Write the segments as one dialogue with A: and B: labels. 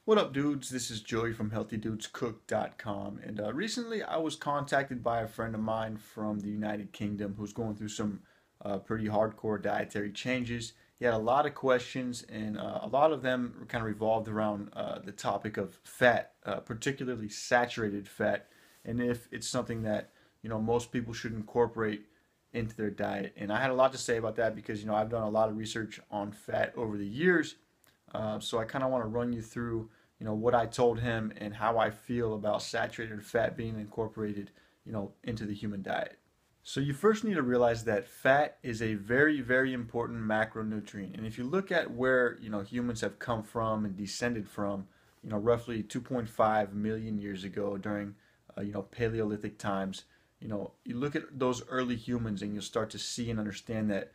A: What up, dudes? This is Joey from HealthyDudesCook.com. And recently I was contacted by a friend of mine from the United Kingdom who's going through some pretty hardcore dietary changes. He had a lot of questions, and a lot of them kind of revolved around the topic of fat, particularly saturated fat, and if it's something that most people should incorporate into their diet. And I had a lot to say about that because I've done a lot of research on fat over the years. So I kind of want to run you through what I told him and how I feel about saturated fat being incorporated, into the human diet. So you first need to realize that fat is a very, very important macronutrient. And if you look at where, humans have come from and descended from, roughly 2.5 million years ago during, Paleolithic times, you look at those early humans and you'll start to see and understand that,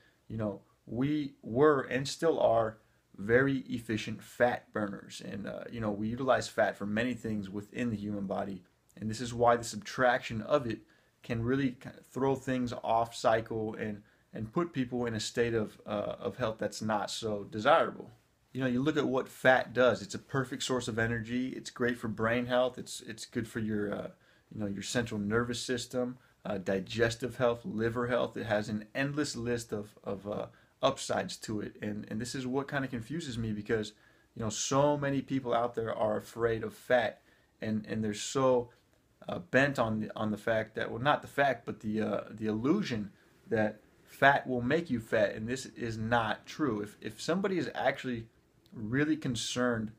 A: we were and still are very efficient fat burners, and we utilize fat for many things within the human body, and this is why the subtraction of it can really kind of throw things off cycle and put people in a state of health that's not so desirable. You look at what fat does. It's a perfect source of energy. It's great for brain health. It's good for your your central nervous system, digestive health, liver health. It has an endless list of upsides to it, and this is what kind of confuses me because so many people out there are afraid of fat, and they're so bent on the fact that, well, not the fact, but the illusion that fat will make you fat, and this is not true. If somebody is actually really concerned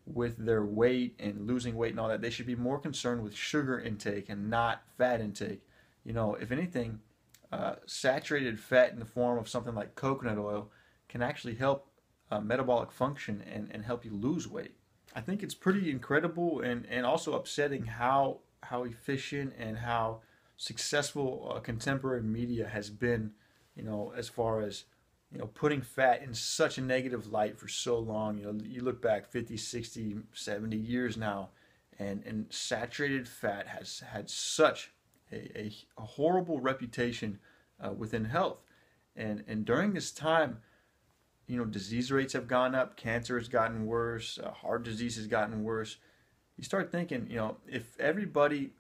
A: with their weight and losing weight and all that, they should be more concerned with sugar intake and not fat intake. If anything, saturated fat in the form of something like coconut oil can actually help metabolic function and help you lose weight. I think it's pretty incredible and also upsetting how efficient and how successful contemporary media has been, as far as putting fat in such a negative light for so long. You look back 50, 60, 70 years now, and saturated fat has had such a horrible reputation within health, and during this time, disease rates have gone up, cancer has gotten worse, heart disease has gotten worse. You start thinking, if everybody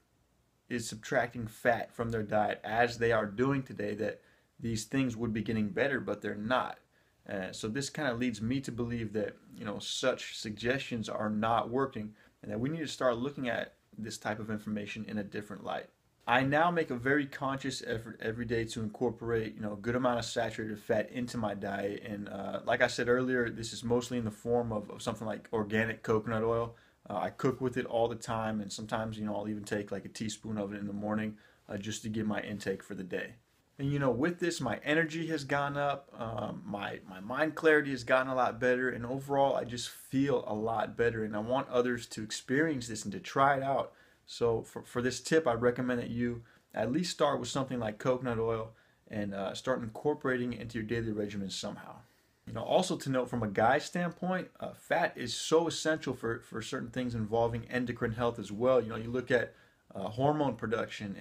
A: is subtracting fat from their diet as they are doing today, that these things would be getting better, but they're not. So this kind of leads me to believe that such suggestions are not working, and that we need to start looking at this type of information in a different light. I now make a very conscious effort every day to incorporate, a good amount of saturated fat into my diet. And like I said earlier, this is mostly in the form of something like organic coconut oil. I cook with it all the time, and sometimes, I'll even take like a teaspoon of it in the morning just to get my intake for the day. And with this, my energy has gone up, my mind clarity has gotten a lot better, and overall, I just feel a lot better. And I want others to experience this and to try it out. So for this tip, I recommend that you at least start with something like coconut oil and start incorporating it into your daily regimen somehow. Also to note from a guy's standpoint, fat is so essential for certain things involving endocrine health as well. You look at hormone production,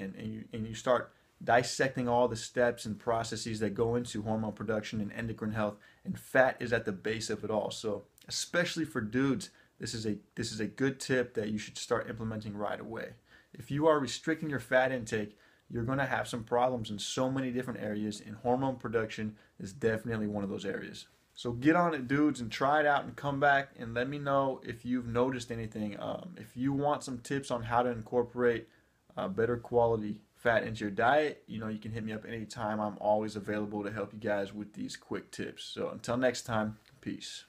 A: and you start dissecting all the steps and processes that go into hormone production and endocrine health, and fat is at the base of it all. So especially for dudes, this is a good tip that you should start implementing right away. If you are restricting your fat intake, you're going to have some problems in so many different areas, and hormone production is definitely one of those areas. So get on it, dudes, and try it out and come back and let me know if you've noticed anything. If you want some tips on how to incorporate better quality fat into your diet, you can hit me up anytime. I'm always available to help you guys with these quick tips. So until next time, peace.